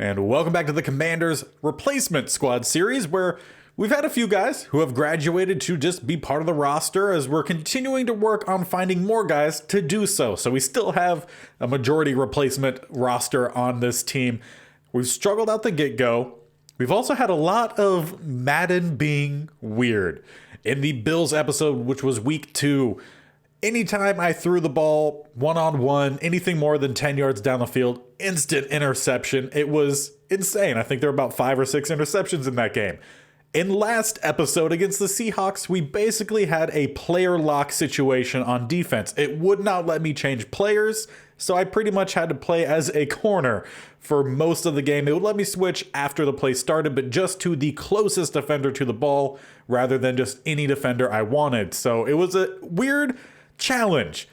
And welcome back to the Commanders Replacement Squad series, where we've had a few guys who have graduated to just be part of the roster as we're continuing to work on finding more guys to do so. So we still have a majority replacement roster on this team. We've struggled out the get-go. We've also had a lot of Madden being weird. In the Bills episode, which was week 2, anytime I threw the ball one-on-one, anything more than 10 yards down the field, instant interception. It was insane. I think there were about 5 or 6 interceptions in that game. In last episode against the Seahawks, we basically had a player lock situation on defense. It would not let me change players, so I pretty much had to play as a corner for most of the game. It would let me switch after the play started, but just to the closest defender to the ball rather than just any defender I wanted. So it was a weird challenge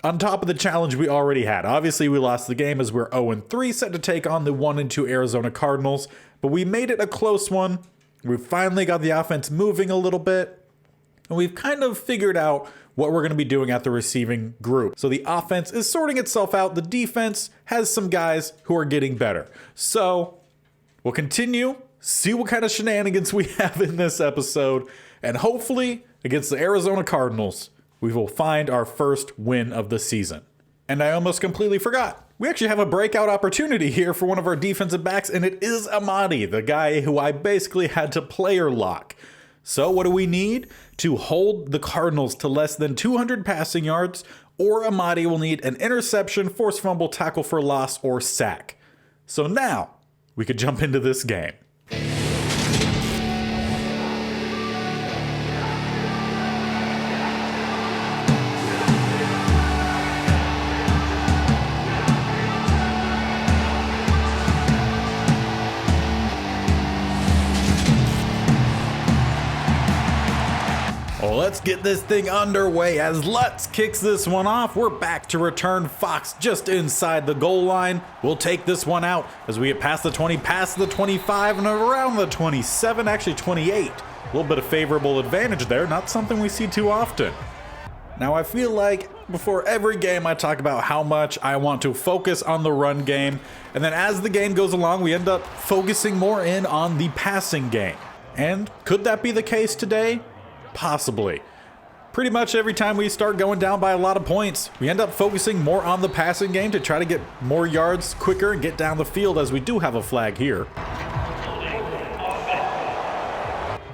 on top of the challenge we already had. Obviously, we lost the game as we're 0-3, set to take on the 1-2 Arizona Cardinals, but we made it a close one. We finally got the offense moving a little bit, and we've kind of figured out what we're going to be doing at the receiving group. So the offense is sorting itself out. The defense has some guys who are getting better. So we'll continue, see what kind of shenanigans we have in this episode, and hopefully against the Arizona Cardinals, we will find our first win of the season. And I almost completely forgot. We actually have a breakout opportunity here for one of our defensive backs, and it is Amadi, the guy who I basically had to player lock. So what do we need? To hold the Cardinals to less than 200 passing yards, or Amadi will need an interception, forced fumble, tackle for loss, or sack. So now we could jump into this game. Let's get this thing underway as Lutz kicks this one off. We're back to return Fox just inside the goal line. We'll take this one out as we get past the 20, past the 25, and around the 27, actually 28. A little bit of favorable advantage there, not something we see too often. Now I feel like before every game I talk about how much I want to focus on the run game, and then as the game goes along we end up focusing more in on the passing game. And could that be the case today? Possibly. Pretty much every time we start going down by a lot of points, we end up focusing more on the passing game to try to get more yards quicker and get down the field, as we do have a flag here.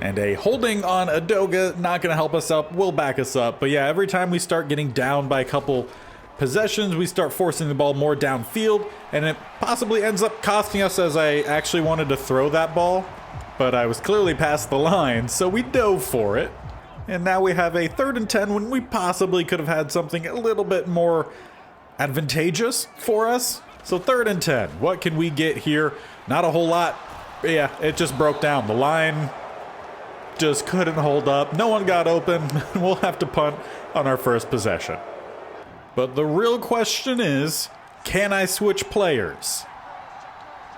And a holding on Adoga, not going to help us up, will back us up. But yeah, every time we start getting down by a couple possessions, we start forcing the ball more downfield, and it possibly ends up costing us, as I actually wanted to throw that ball, but I was clearly past the line, so we dove for it. And now we have a 3rd and 10 when we possibly could have had something a little bit more advantageous for us. So 3rd and 10, what can we get here? Not a whole lot. But yeah, it just broke down. The line just couldn't hold up. No one got open. We'll have to punt on our first possession. But the real question is, can I switch players?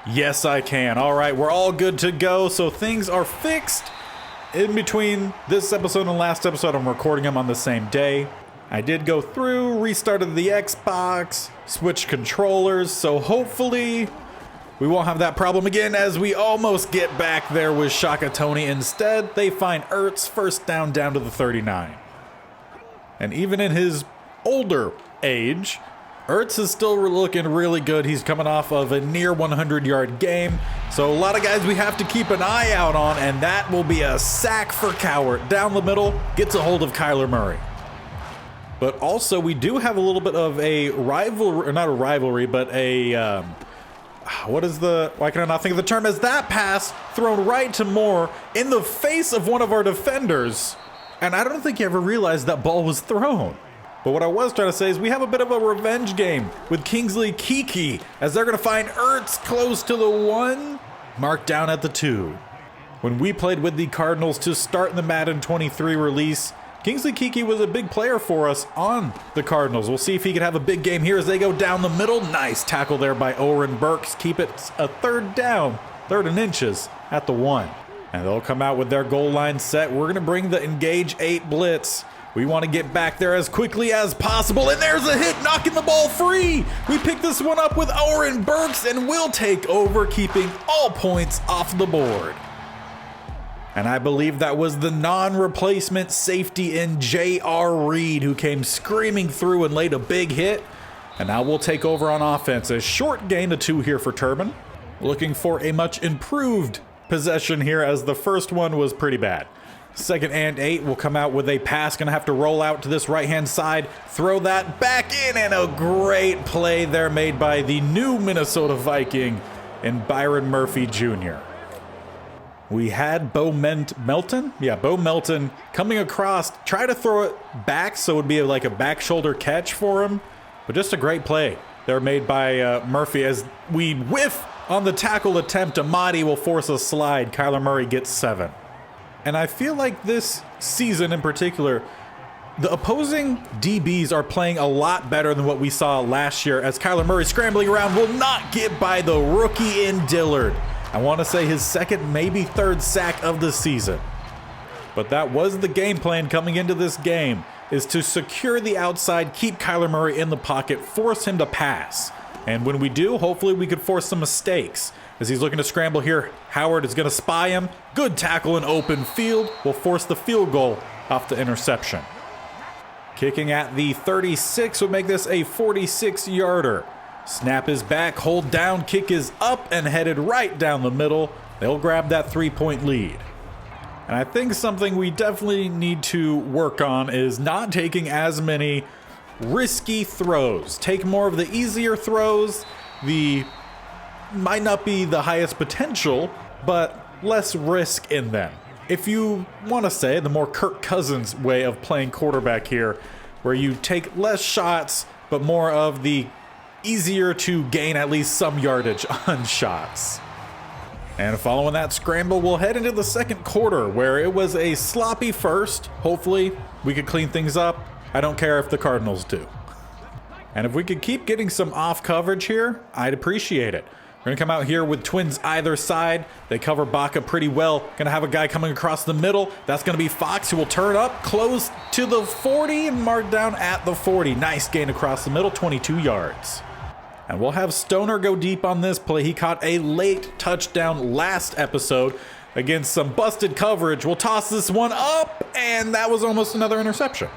Yes, I can. All right, we're all good to go. So things are fixed. In between this episode and last episode, I'm recording them on the same day. I did go through, restarted the Xbox, switched controllers, so hopefully we won't have that problem again as we almost get back there with Shaka Tony. Instead, they find Ertz, first down to the 39. And even in his older age, Ertz is still looking really good. He's coming off of a near 100-yard game. So a lot of guys we have to keep an eye out on, and that will be a sack for Cowart. Down the middle, gets a hold of Kyler Murray. But also, we do have a little bit of a rivalry, or not a rivalry, but a, why can I not think of the term, as that pass thrown right to Moore in the face of one of our defenders. And I don't think he ever realized that ball was thrown. But what I was trying to say is we have a bit of a revenge game with Kingsley Kiki, as they're going to find Ertz close to the 1, marked down at the 2. When we played with the Cardinals to start in the Madden 23 release, Kingsley Kiki was a big player for us on the Cardinals. We'll see if he could have a big game here as they go down the middle. Nice tackle there by Oren Burks. Keep it a 3rd down, 3rd and inches at the 1. And they'll come out with their goal line set. We're going to bring the Engage 8 blitz. We want to get back there as quickly as possible, and there's a hit, knocking the ball free. We pick this one up with Oren Burks, and we'll take over, keeping all points off the board. And I believe that was the non-replacement safety in J.R. Reed who came screaming through and laid a big hit. And now we'll take over on offense. A short gain of 2 here for Turbin. Looking for a much improved possession here, as the first one was pretty bad. 2nd and 8 will come out with a pass. Gonna have to roll out to this right-hand side. Throw that back in, and a great play there made by the new Minnesota Viking in Byron Murphy Jr. We had Bo Melton? Yeah, Bo Melton coming across, try to throw it back so it would be like a back shoulder catch for him. But just a great play there made by Murphy as we whiff on the tackle attempt. Amadi will force a slide. Kyler Murray gets 7. And I feel like this season in particular, the opposing DBs are playing a lot better than what we saw last year, as Kyler Murray scrambling around will not get by the rookie in Dillard. I want to say his 2nd, maybe 3rd sack of the season. But that was the game plan coming into this game, is to secure the outside, keep Kyler Murray in the pocket, force him to pass. And when we do, hopefully we could force some mistakes. As he's looking to scramble here, Howard is going to spy him. Good tackle in open field. Will force the field goal off the interception. Kicking at the 36 would make this a 46-yarder. Snap is back, hold down, kick is up and headed right down the middle. They'll grab that 3-point lead. And I think something we definitely need to work on is not taking as many risky throws. Take more of the easier throws. The might not be the highest potential, but less risk in them. If you want to say the more Kirk Cousins way of playing quarterback here, where you take less shots, but more of the easier to gain at least some yardage on shots. And following that scramble, we'll head into the 2nd quarter, where it was a sloppy first. Hopefully we could clean things up. I don't care if the Cardinals do. And if we could keep getting some off coverage here, I'd appreciate it. We're gonna come out here with twins either side. They cover Baca pretty well. Gonna have a guy coming across the middle. That's gonna be Fox, who will turn up close to the 40 and mark down at the 40. Nice gain across the middle, 22 yards. And we'll have Stoner go deep on this play. He caught a late touchdown last episode against some busted coverage. We'll toss this one up, and that was almost another interception.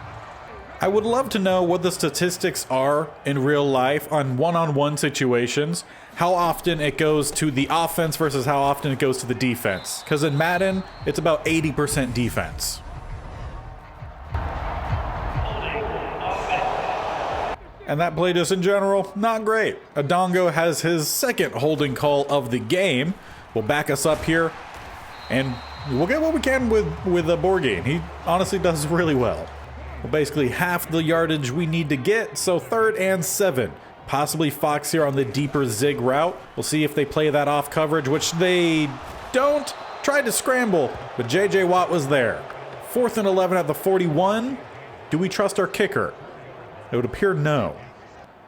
I would love to know what the statistics are in real life on one-on-one situations, how often it goes to the offense versus how often it goes to the defense. Because in Madden, it's about 80% defense. And that play just in general, not great. Adongo has his 2nd holding call of the game. We'll back us up here, and we'll get what we can with a Borgane. He honestly does really well. Well, basically half the yardage we need to get, so 3rd and 7. Possibly Fox here on the deeper zig route. We'll see if they play that off coverage, which they don't. Tried to scramble, but J.J. Watt was there. 4th and 11 at the 41. Do we trust our kicker? It would appear no.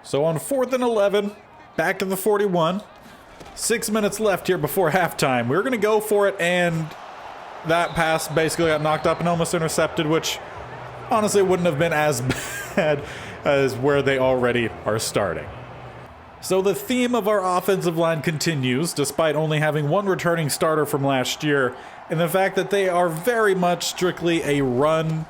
So on 4th and 11, back to the 41. 6 minutes left here before halftime. We're going to go for it, and that pass basically got knocked up and almost intercepted, which honestly wouldn't have been as bad as where they already are starting. So the theme of our offensive line continues, despite only having one returning starter from last year, and the fact that they are very much strictly a run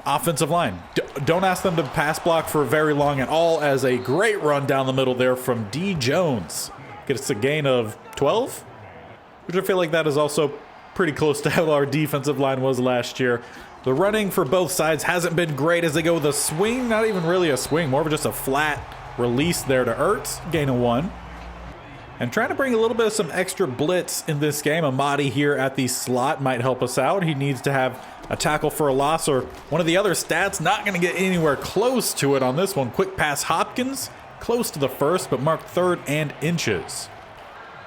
offensive line. Don't ask them to pass block for very long at all, as a great run down the middle there from D. Jones. Gets a gain of 12, which I feel like that is also pretty close to how our defensive line was last year. The running for both sides hasn't been great as they go with a swing, not even really a swing, more of just a flat release there to Ertz, gain of 1. And trying to bring a little bit of some extra blitz in this game. Amadi here at the slot might help us out. He needs to have a tackle for a loss or one of the other stats. Not going to get anywhere close to it on this one. Quick pass Hopkins, close to the 1st, but marked 3rd and inches.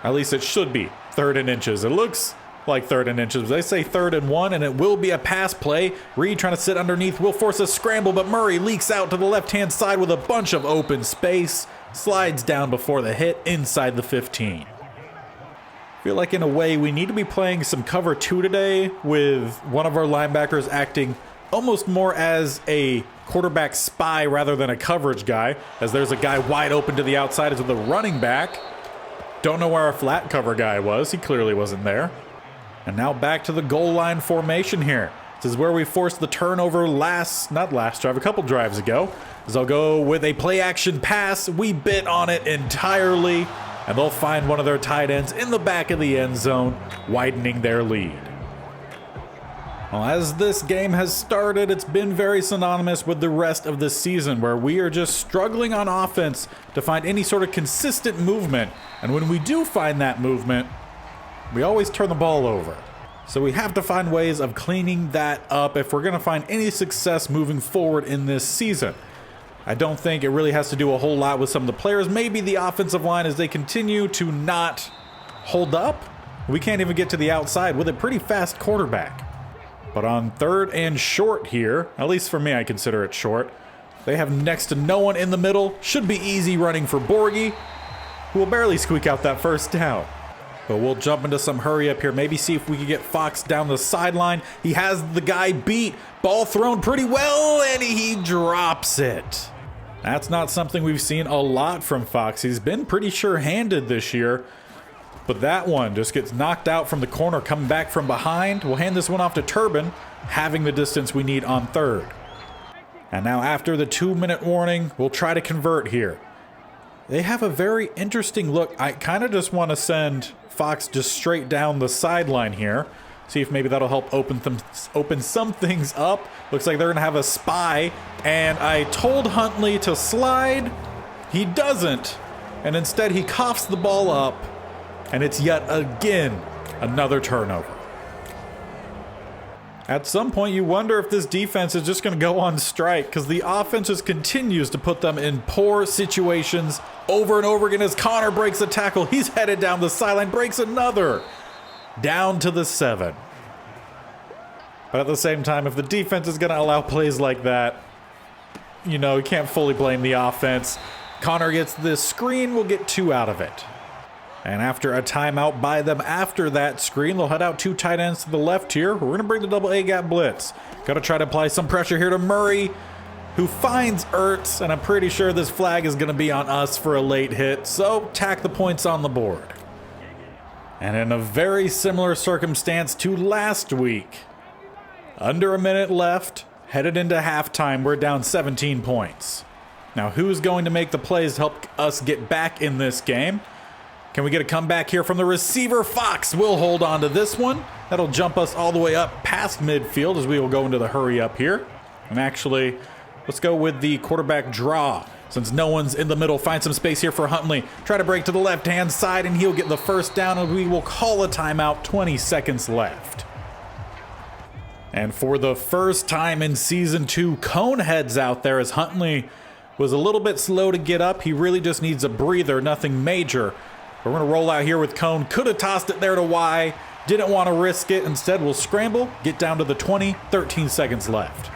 At least it should be 3rd and inches. It looks like 3rd and inches. They say 3rd and 1, and it will be a pass play. Reed trying to sit underneath will force a scramble, but Murray leaks out to the left-hand side with a bunch of open space. Slides down before the hit inside the 15. Feel like in a way we need to be playing some cover 2 today, with one of our linebackers acting almost more as a quarterback spy rather than a coverage guy, as there's a guy wide open to the outside as the running back. Don't know where our flat cover guy was. He clearly wasn't there. And now back to the goal line formation here. This is where we forced the turnover not last drive, a couple drives ago. As they'll go with a play action pass. We bit on it entirely, and they'll find one of their tight ends in the back of the end zone, widening their lead. Well, as this game has started, it's been very synonymous with the rest of the season, where we are just struggling on offense to find any sort of consistent movement. And when we do find that movement, we always turn the ball over. So we have to find ways of cleaning that up if we're going to find any success moving forward in this season. I don't think it really has to do a whole lot with some of the players. Maybe the offensive line, as they continue to not hold up. We can't even get to the outside with a pretty fast quarterback. But on 3rd and short here, at least for me, I consider it short, they have next to no one in the middle. Should be easy running for Borgie, who will barely squeak out that first down. But we'll jump into some hurry up here. Maybe see if we can get Fox down the sideline. He has the guy beat. Ball thrown pretty well, and he drops it. That's not something we've seen a lot from Fox. He's been pretty sure-handed this year. But that one just gets knocked out from the corner, coming back from behind. We'll hand this one off to Turbin, having the distance we need on 3rd. And now after the 2-minute warning, we'll try to convert here. They have a very interesting look. I kind of just want to send Fox just straight down the sideline here. See if maybe that'll help open some things up. Looks like they're going to have a spy. And I told Huntley to slide. He doesn't. And instead he coughs the ball up. And it's yet again another turnover. At some point you wonder if this defense is just going to go on strike, because the offense just continues to put them in poor situations over and over again. As Connor breaks a tackle, he's headed down the sideline, breaks another, down to the 7. But at the same time, if the defense is going to allow plays like that, you can't fully blame the offense. Connor gets this screen, we'll get 2 out of it. And after a timeout by them after that screen, they'll head out 2 tight ends to the left here. We're going to bring the double A gap blitz. Got to try to apply some pressure here to Murray, who finds Ertz, and I'm pretty sure this flag is going to be on us for a late hit, so tack the points on the board. And in a very similar circumstance to last week, under a minute left, headed into halftime, we're down 17 points. Now, who's going to make the plays to help us get back in this game? Can we get a comeback here from the receiver? Fox will hold on to this one. That'll jump us all the way up past midfield as we will go into the hurry up here. And actually, let's go with the quarterback draw. Since no one's in the middle, find some space here for Huntley. Try to break to the left-hand side, and he'll get the first down, and we will call a timeout. 20 seconds left. And for the first time in Season 2, Cone heads out there as Huntley was a little bit slow to get up. He really just needs a breather, nothing major. We're going to roll out here with Cone. Could have tossed it there to Y. Didn't want to risk it. Instead, we'll scramble, get down to the 20, 13 seconds left.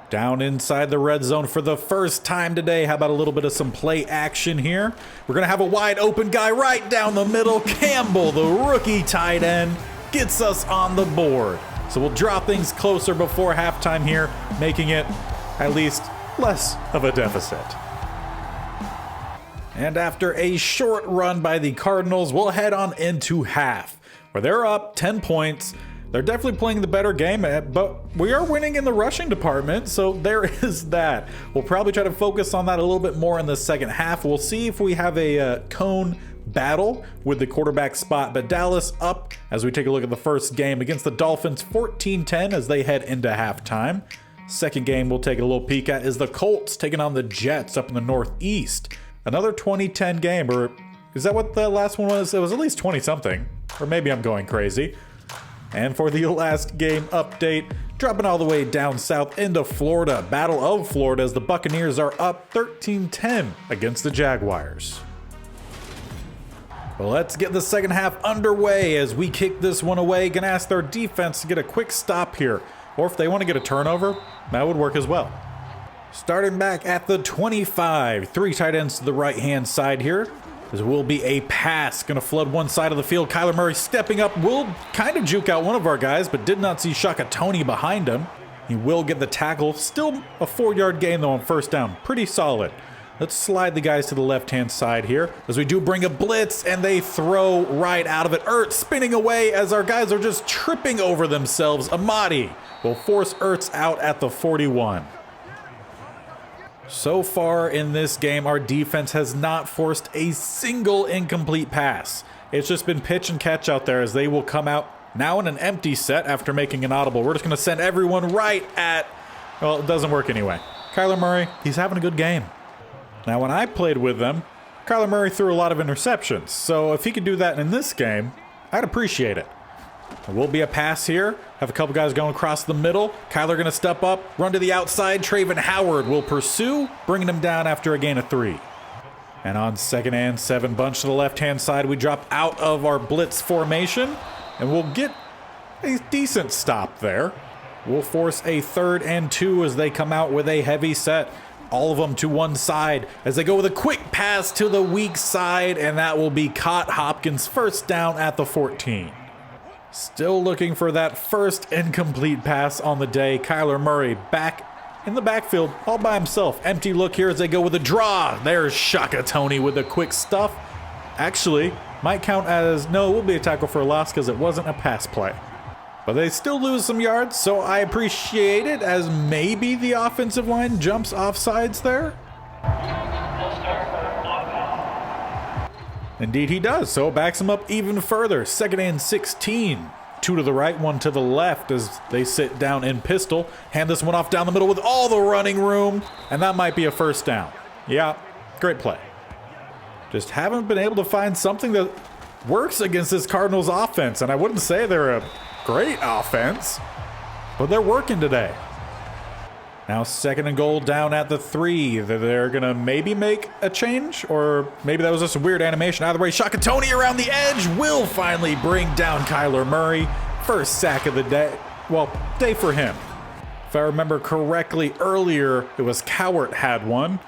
Down inside the red zone for the first time today. How about a little bit of some play action here? We're going to have a wide open guy right down the middle. Campbell, the rookie tight end, gets us on the board. So we'll draw things closer before halftime here, making it at least less of a deficit. And after a short run by the Cardinals, we'll head on into half, where they're up 10 points. They're definitely playing the better game, but we are winning in the rushing department, so there is that. We'll probably try to focus on that a little bit more in the second half. We'll see if we have a Cone battle with the quarterback spot, but Dallas up as we take a look at the first game against the Dolphins, 14-10 as they head into halftime. Second game we'll take a little peek at is the Colts taking on the Jets up in the Northeast. Another 20-10 game, or is that what the last one was? It was at least 20-something, or maybe I'm going crazy. And for the last game update, dropping all the way down south into Florida, Battle of Florida, as the Buccaneers are up 13-10 against the Jaguars. Well, let's get the second half underway as we kick this one away. Gonna ask their defense to get a quick stop here, or if they want to get a turnover, that would work as well. Starting back at the 25, 3 tight ends to the right-hand side here. This will be a pass, going to flood one side of the field. Kyler Murray stepping up, will kind of juke out one of our guys, but did not see Shaka Toney behind him. He will get the tackle. Still a 4-yard gain though on first down. Pretty solid. Let's slide the guys to the left-hand side here as we do bring a blitz, and they throw right out of it. Ertz spinning away as our guys are just tripping over themselves. Amadi will force Ertz out at the 41. So far in this game, our defense has not forced a single incomplete pass. It's just been pitch and catch out there as they will come out now in an empty set after making an audible. We're just going to send everyone right at, well, it doesn't work anyway. Kyler Murray, he's having a good game. Now, when I played with them, Kyler Murray threw a lot of interceptions. So if he could do that in this game, I'd appreciate it. There will be a pass here. Have a couple guys going across the middle. Kyler going to step up, run to the outside. Traven Howard will pursue, bringing him down after a gain of 3. And on 2nd and 7, bunch to the left-hand side, we drop out of our blitz formation, and we'll get a decent stop there. We'll force a 3rd and 2 as they come out with a heavy set. All of them to one side as they go with a quick pass to the weak side, and that will be caught. Hopkins first down at the 14. Still looking for that first incomplete pass on the day. Kyler Murray back in the backfield all by himself. Empty look here as they go with a draw. There's Shaka Toney with the quick stuff. Actually, might count as, no, it will be a tackle for a loss because it wasn't a pass play. But they still lose some yards, so I appreciate it as maybe the offensive line jumps off sides there. Indeed he does, so it backs him up even further. 2nd and 16. 2 to the right, 1 to the left as they sit down in pistol. Hand this one off down the middle with all the running room, and that might be a first down. Yeah, great play. Just haven't been able to find something that works against this Cardinals offense, and I wouldn't say they're a great offense, but they're working today. Now 2nd and goal down at the 3. They're going to maybe make a change, or maybe that was just a weird animation. Either way, Shaka Toney around the edge will finally bring down Kyler Murray. First sack of the day. Well, day for him. If I remember correctly earlier, it was Cowart had one.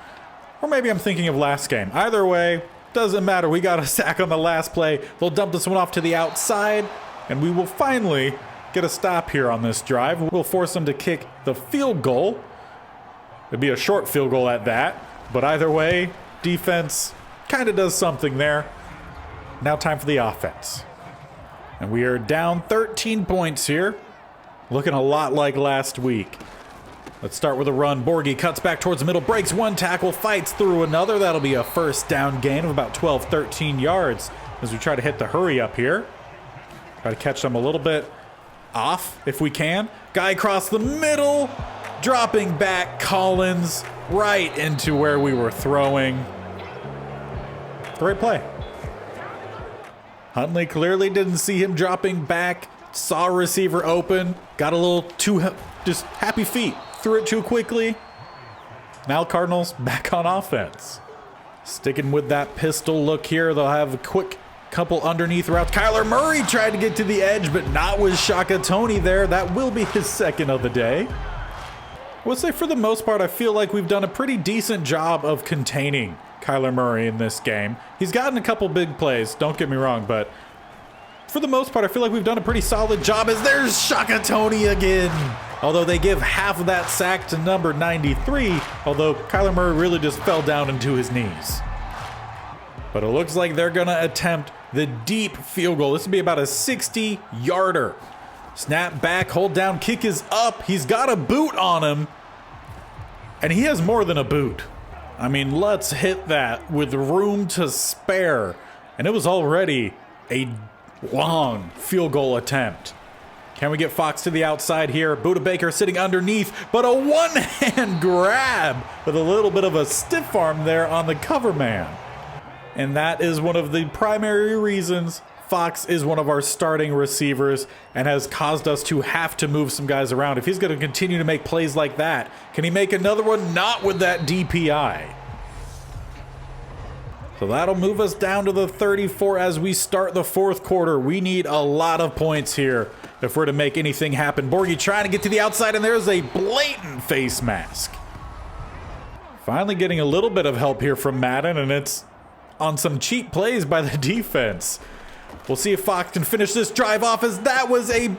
Or maybe I'm thinking of last game. Either way, doesn't matter. We got a sack on the last play. They'll dump this one off to the outside, and we will finally get a stop here on this drive. We'll force them to kick the field goal. It'd be a short field goal at that. But either way, defense kind of does something there. Now time for the offense. And we are down 13 points here. Looking a lot like last week. Let's start with a run. Borghi cuts back towards the middle, breaks one tackle, fights through another. That'll be a first down gain of about 12, 13 yards as we try to hit the hurry up here. Try to catch them a little bit off if we can. Guy across the middle, dropping back Collins right into where we were throwing. Great play. Huntley clearly didn't see him dropping back, saw a receiver open, got a little too just happy feet, threw it too quickly. Now Cardinals back on offense. Sticking with that pistol look here, they'll have a quick couple underneath routes. Kyler Murray tried to get to the edge, but not with Shaka Toney there. That will be his second of the day. I would say for the most part, I feel like we've done a pretty decent job of containing Kyler Murray in this game. He's gotten a couple big plays, don't get me wrong, but for the most part, I feel like we've done a pretty solid job as there's Shaka Toney again. Although they give half of that sack to number 93, although Kyler Murray really just fell down into his knees. But it looks like they're going to attempt the deep field goal. This will be about a 60-yarder. Snap back, hold down, kick is up. He's got a boot on him. And he has more than a boot. I mean, let's hit that with room to spare. And it was already a long field goal attempt. Can we get Fox to the outside here? Buda Baker sitting underneath, but a one-hand grab with a little bit of a stiff arm there on the cover man. And that is one of the primary reasons Fox is one of our starting receivers and has caused us to have to move some guys around. If he's going to continue to make plays like that, can he make another one? Not with that DPI. So that'll move us down to the 34 as we start the fourth quarter. We need a lot of points here if we're to make anything happen. Borghi trying to get to the outside, and there's a blatant face mask. Finally getting a little bit of help here from Madden, and it's on some cheap plays by the defense. We'll see if Fox can finish this drive off, as that was a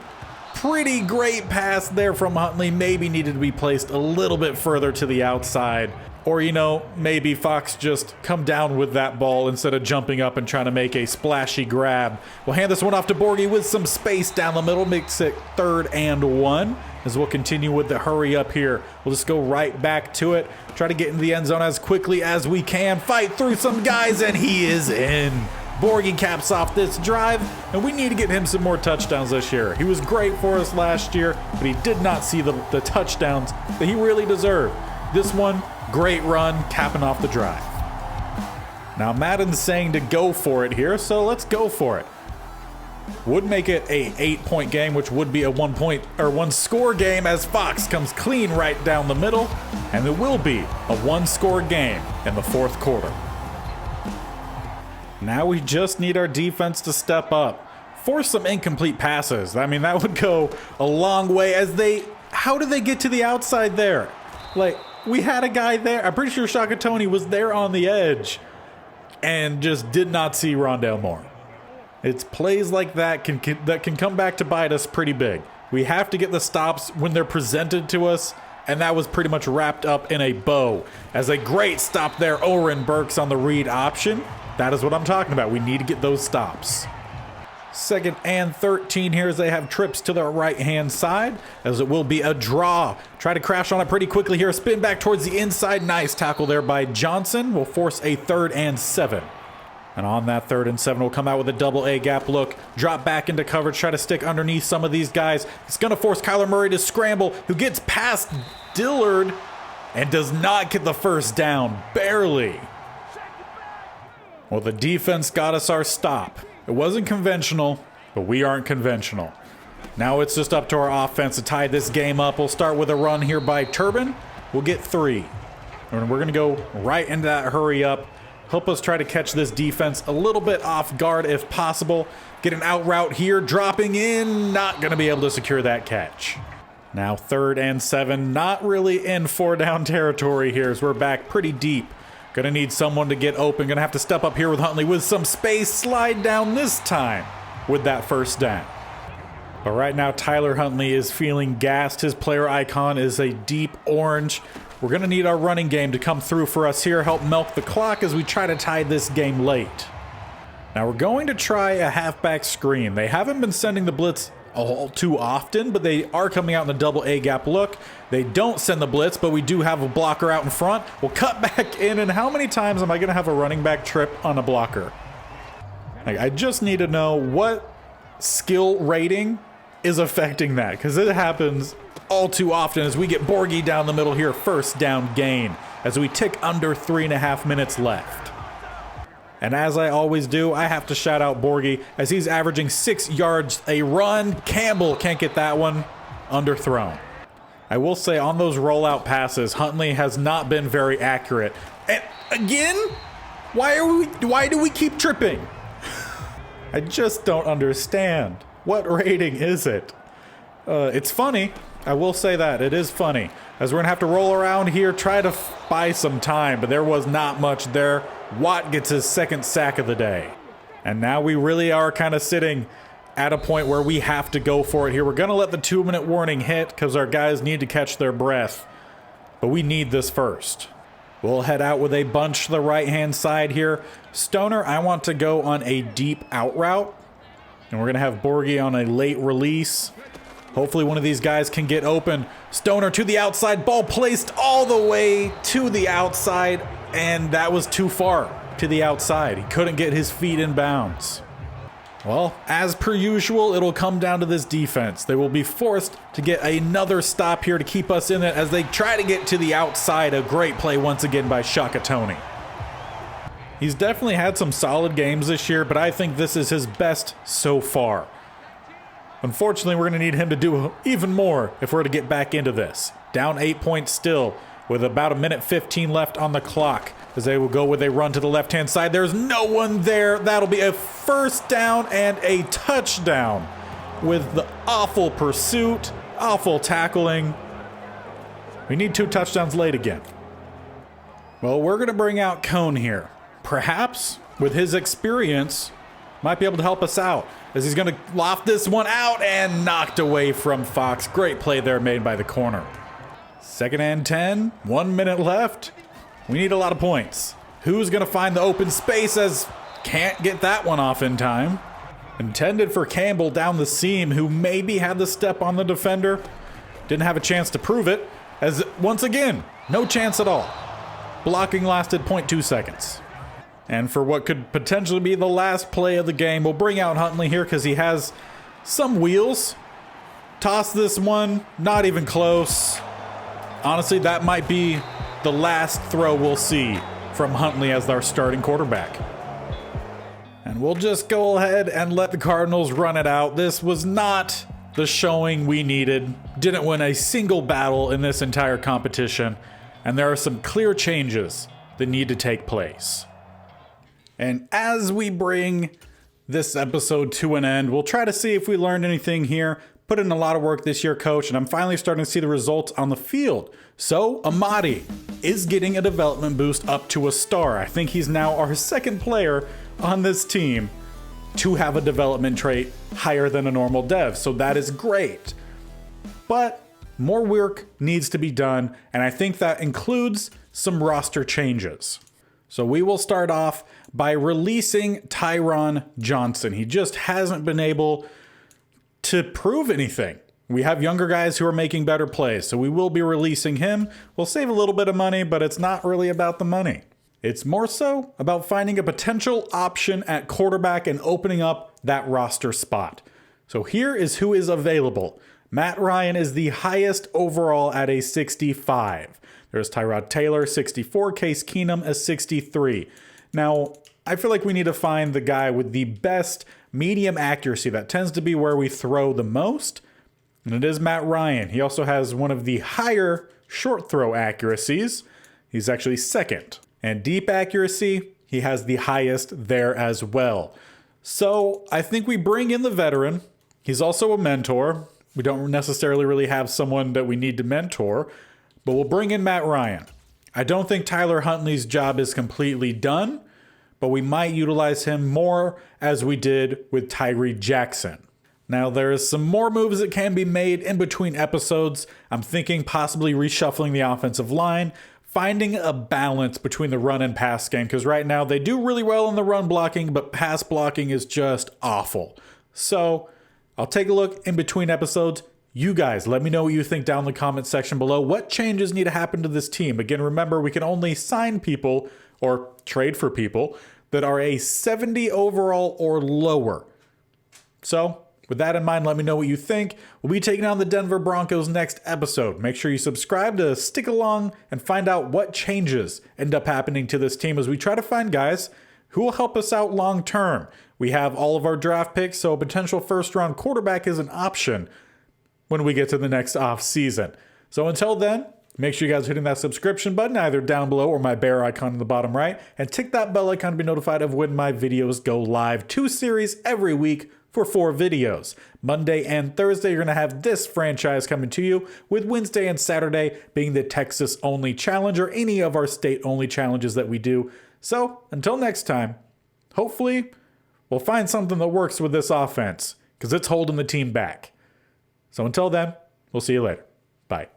pretty great pass there from Huntley. Maybe needed to be placed a little bit further to the outside. Or, you know, maybe Fox just come down with that ball instead of jumping up and trying to make a splashy grab. We'll hand this one off to Borgie with some space down the middle. Makes it 3rd and 1 as we'll continue with the hurry up here. We'll just go right back to it. Try to get into the end zone as quickly as we can. Fight through some guys, and he is in. Borgie caps off this drive, and we need to get him some more touchdowns this year. He was great for us last year, but he did not see the touchdowns that he really deserved. This one, great run, capping off the drive. Now Madden's saying to go for it here, so let's go for it. Would make it a 8-point game, which would be a 1-score game as Fox comes clean right down the middle, and it will be a 1-score game in the 4th quarter. Now we just need our defense to step up, force some incomplete passes. I mean, that would go a long way as how did they get to the outside there? Like, we had a guy there. I'm pretty sure Shaka Toney was there on the edge and just did not see Rondale Moore. It's plays like that that can come back to bite us pretty big. We have to get the stops when they're presented to us, and that was pretty much wrapped up in a bow. As a great stop there, Oren Burks on the read option. That is what I'm talking about. We need to get those stops. 2nd and 13 here as they have trips to the right-hand side, as it will be a draw. Try to crash on it pretty quickly here. Spin back towards the inside. Nice tackle there by Johnson. Will force a 3rd and 7. And on that 3rd and 7, we'll come out with a double A gap look. Drop back into coverage. Try to stick underneath some of these guys. It's going to force Kyler Murray to scramble, who gets past Dillard and does not get the first down. Barely. Well, the defense got us our stop. It wasn't conventional, but we aren't conventional. Now it's just up to our offense to tie this game up. We'll start with a run here by Turbin. We'll get 3. And we're going to go right into that hurry up. Help us try to catch this defense a little bit off guard if possible. Get an out route here, dropping in. Not going to be able to secure that catch. Now 3rd and 7. Not really in 4-down territory here as we're back pretty deep. Gonna need someone to get open. Gonna have to step up here with Huntley with some space. Slide down this time with that first down. But right now, Tyler Huntley is feeling gassed. His player icon is a deep orange. We're gonna need our running game to come through for us here. Help milk the clock as we try to tie this game late. Now we're going to try a halfback screen. They haven't been sending the blitz all too often, but they are coming out in the double A gap look. They don't send the blitz, but we do have a blocker out in front. We'll cut back in, and how many times am I going to have a running back trip on a blocker? I just need to know what skill rating is affecting that, because it happens all too often as we get Borgie down the middle here. 1st down gain as we tick under 3.5 minutes left. And as I always do, I have to shout out Borgie as he's averaging 6 yards a run. Campbell can't get that one underthrown. I will say on those rollout passes, Huntley has not been very accurate. And again, why do we keep tripping? I just don't understand. What rating is it? It's funny. I will say that. It is funny. As we're going to have to roll around here, try to buy some time, but there was not much there. Watt gets his 2nd sack of the day. And now we really are kind of sitting at a point where we have to go for it here. We're going to let the 2-minute warning hit because our guys need to catch their breath. But we need this first. We'll head out with a bunch to the right-hand side here. Stoner, I want to go on a deep out route. And we're going to have Borgie on a late release. Hopefully one of these guys can get open. Stoner to the outside. Ball placed all the way to the outside. And that was too far to the outside. He couldn't get his feet in bounds. Well, as per usual, it'll come down to this defense. They will be forced to get another stop here to keep us in it as they try to get to the outside. A great play once again by Shaka Toney. He's definitely had some solid games this year, but I think this is his best so far. Unfortunately, we're going to need him to do even more if we're to get back into this. Down 8 points still, with about 1:15 left on the clock, as they will go with a run to the left-hand side. There's no one there. That'll be a 1st down and a touchdown with the awful pursuit, awful tackling. We need 2 touchdowns late again. Well, we're going to bring out Cone here. Perhaps, with his experience, might be able to help us out as he's going to loft this one out and knocked away from Fox. Great play there made by the corner. 2nd and 10, 1 minute left. We need a lot of points. Who's going to find the open space as can't get that one off in time? Intended for Campbell down the seam, who maybe had the step on the defender. Didn't have a chance to prove it, as once again, no chance at all. Blocking lasted 0.2 seconds. And for what could potentially be the last play of the game, we'll bring out Huntley here because he has some wheels. Toss this one, not even close. Honestly, that might be the last throw we'll see from Huntley as our starting quarterback. And we'll just go ahead and let the Cardinals run it out. This was not the showing we needed. Didn't win a single battle in this entire competition. And there are some clear changes that need to take place. And as we bring this episode to an end, we'll try to see if we learned anything here. Put in a lot of work this year, coach, and I'm finally starting to see the results on the field. So Amadi is getting a development boost up to a star. I think he's now our 2nd player on this team to have a development trait higher than a normal dev. So that is great. But more work needs to be done, and I think that includes some roster changes. So we will start off by releasing Tyron Johnson. He just hasn't been able to prove anything. We have younger guys who are making better plays, so we will be releasing him. We'll save a little bit of money, but it's not really about the money. It's more so about finding a potential option at quarterback and opening up that roster spot. So here is who is available. Matt Ryan is the highest overall at a 65. There's Tyrod Taylor, 64, Case Keenum, a 63. Now, I feel like we need to find the guy with the best medium accuracy. That tends to be where we throw the most, and it is Matt Ryan. He also has one of the higher short throw accuracies. He's actually 2nd. And deep accuracy, he has the highest there as well. So I think we bring in the veteran. He's also a mentor. We don't necessarily really have someone that we need to mentor, but we'll bring in Matt Ryan. I don't think Tyler Huntley's job is completely done, but we might utilize him more as we did with Tyree Jackson. Now, there's some more moves that can be made in between episodes. I'm thinking possibly reshuffling the offensive line, finding a balance between the run and pass game, because right now they do really well in the run blocking, but pass blocking is just awful. So I'll take a look in between episodes. You guys, let me know what you think down in the comment section below. What changes need to happen to this team? Again, remember, we can only sign people or trade for people that are a 70 overall or lower. So with that in mind, let me know what you think. We'll be taking on the Denver Broncos next episode. Make sure you subscribe to stick along and find out what changes end up happening to this team as we try to find guys who will help us out long term. We have all of our draft picks, so a potential first-round quarterback is an option when we get to the next off season. So until then, make sure you guys are hitting that subscription button either down below or my bear icon in the bottom right, and tick that bell icon to be notified of when my videos go live. 2 series every week for 4 videos. Monday and Thursday, you're going to have this franchise coming to you, with Wednesday and Saturday being the Texas only challenge or any of our state only challenges that we do. So until next time, hopefully we'll find something that works with this offense, because it's holding the team back. So until then, we'll see you later. Bye.